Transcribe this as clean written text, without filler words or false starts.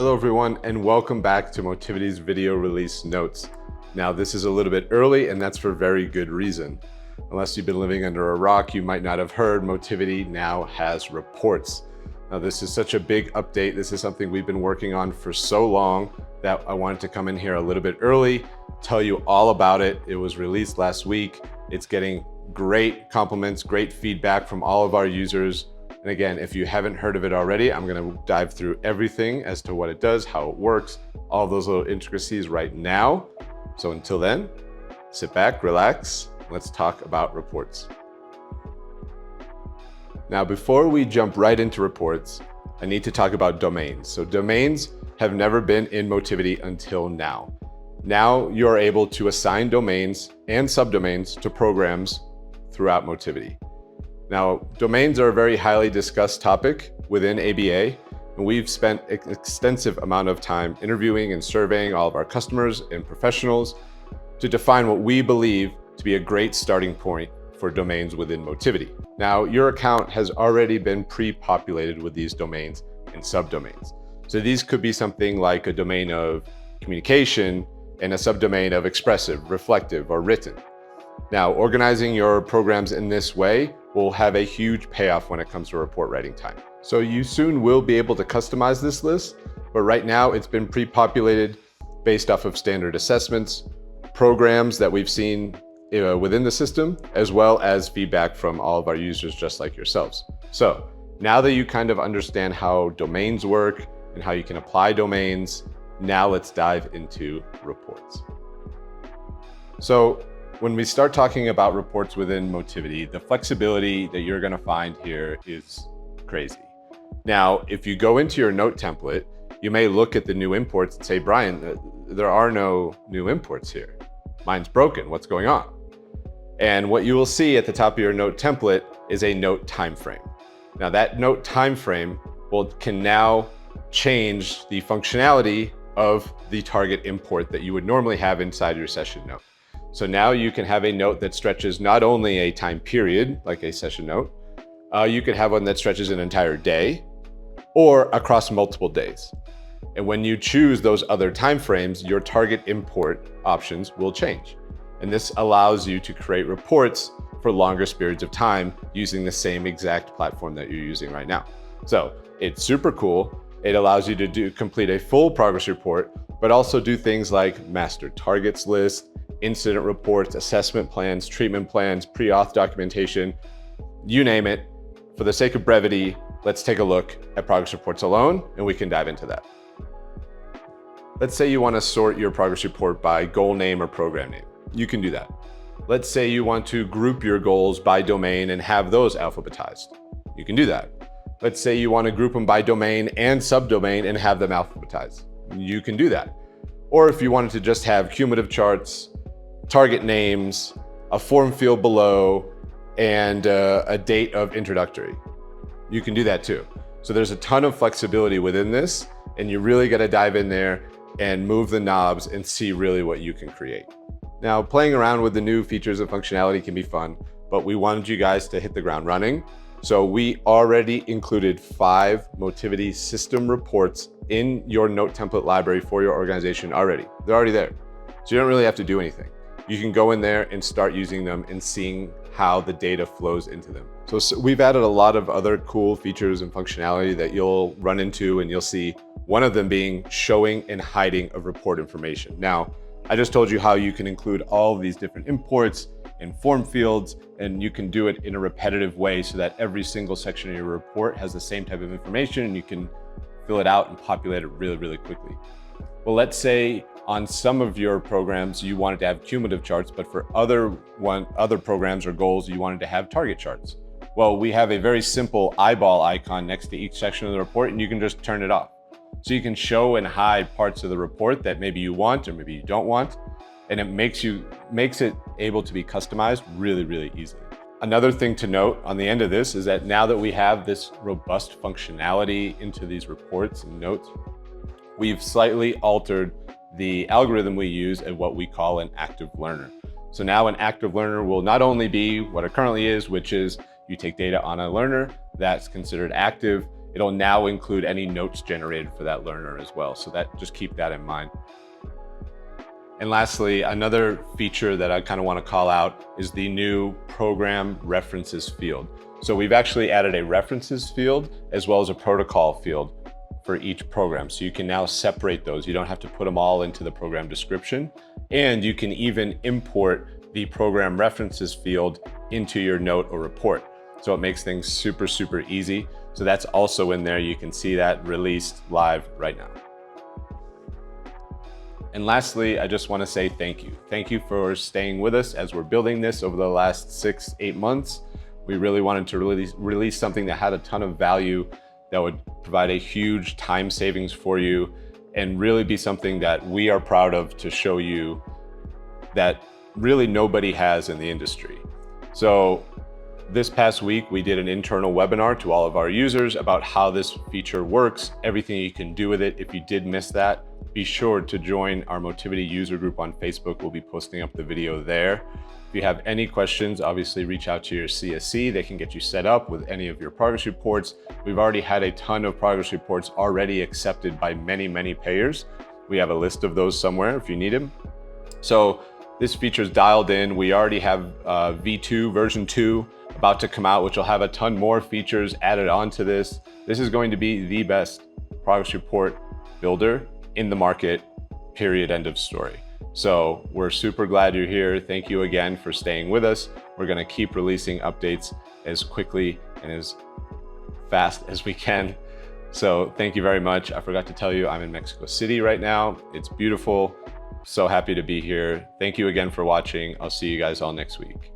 Hello everyone, and welcome back to Motivity's video release notes. Now this is a little bit early, and that's for very good reason. Unless you've been living under a rock, you might not have heard Motivity now has reports. Now this is such a big update. This is something we've been working on for so long that I wanted to come in here a little bit early, tell you all about it. It was released last week. It's getting great compliments, great feedback from all of our users. And again, if you haven't heard of it already, I'm going to dive through everything as to what it does, how it works, all those little intricacies right now. So until then, sit back, relax, let's talk about reports. Now, before we jump right into reports, I need to talk about domains. So domains have never been in Motivity until now. Now you're able to assign domains and subdomains to programs throughout Motivity. Now, domains are a very highly discussed topic within ABA, and we've spent an extensive amount of time interviewing and surveying all of our customers and professionals to define what we believe to be a great starting point for domains within Motivity. Now, your account has already been pre-populated with these domains and subdomains. So these could be something like a domain of communication and a subdomain of expressive, reflective, or written. Now, organizing your programs in this way will have a huge payoff when it comes to report writing time. So you soon will be able to customize this list, but right now it's been pre-populated based off of standard assessments, programs that we've seen within the system, as well as feedback from all of our users just like yourselves. So now that you kind of understand how domains work and how you can apply domains, now let's dive into reports. So when we start talking about reports within Motivity, the flexibility that you're going to find here is crazy. Now, if you go into your note template, you may look at the new imports and say, Brian, there are no new imports here. Mine's broken. What's going on? And what you will see at the top of your note template is a note time frame. Now, that note time frame can now change the functionality of the target import that you would normally have inside your session note. So now you can have a note that stretches not only a time period, like a session note, you could have one that stretches an entire day or across multiple days. And when you choose those other time frames, your target import options will change. And this allows you to create reports for longer periods of time using the same exact platform that you're using right now. So it's super cool. It allows you to complete a full progress report, but also do things like master targets list, incident reports, assessment plans, treatment plans, pre-auth documentation, you name it. For the sake of brevity, let's take a look at progress reports alone, and we can dive into that. Let's say you want to sort your progress report by goal name or program name. You can do that. Let's say you want to group your goals by domain and have those alphabetized. You can do that. Let's say you want to group them by domain and subdomain and have them alphabetized. You can do that. Or if you wanted to just have cumulative charts, target names, a form field below, and a date of introductory. You can do that too. So there's a ton of flexibility within this, and you really got to dive in there and move the knobs and see really what you can create. Now, playing around with the new features and functionality can be fun, but we wanted you guys to hit the ground running. So we already included 5 Motivity system reports in your note template library for your organization already. They're already there. So you don't really have to do anything. You can go in there and start using them and seeing how the data flows into them. So we've added a lot of other cool features and functionality that you'll run into, and you'll see one of them being showing and hiding of report information. Now, I just told you how you can include all of these different imports and form fields, and you can do it in a repetitive way so that every single section of your report has the same type of information and you can fill it out and populate it really, really quickly. Well, let's say on some of your programs, you wanted to have cumulative charts, but for other programs or goals, you wanted to have target charts. Well, we have a very simple eyeball icon next to each section of the report, and you can just turn it off. So you can show and hide parts of the report that maybe you want or maybe you don't want, and it makes it able to be customized really, really easily. Another thing to note on the end of this is that now that we have this robust functionality into these reports and notes, we've slightly altered the algorithm we use at what we call an active learner. So now an active learner will not only be what it currently is, which is you take data on a learner that's considered active, it'll now include any notes generated for that learner as well. So just keep that in mind. And lastly, another feature that I kind of want to call out is the new program references field. So we've actually added a references field as well as a protocol field for each program. So you can now separate those. You don't have to put them all into the program description. And you can even import the program references field into your note or report. So it makes things super, super easy. So that's also in there. You can see that released live right now. And lastly, I just want to say thank you. Thank you for staying with us as we're building this over the last 6-8 months. We really wanted to release something that had a ton of value, that would provide a huge time savings for you, and really be something that we are proud of to show you that really nobody has in the industry. So this past week, we did an internal webinar to all of our users about how this feature works, everything you can do with it. If you did miss that, be sure to join our Motivity user group on Facebook. We'll be posting up the video there. If you have any questions, obviously reach out to your CSC. They can get you set up with any of your progress reports. We've already had a ton of progress reports already accepted by many, many payers. We have a list of those somewhere if you need them. So this feature is dialed in. We already have V2 version 2 about to come out, which will have a ton more features added onto this. This is going to be the best progress report builder in the market, period, end of story. So we're super glad you're here. Thank you again for staying with us. We're gonna keep releasing updates as quickly and as fast as we can. So thank you very much. I forgot to tell you, I'm in Mexico City right now. It's beautiful. So happy to be here. Thank you again for watching. I'll see you guys all next week.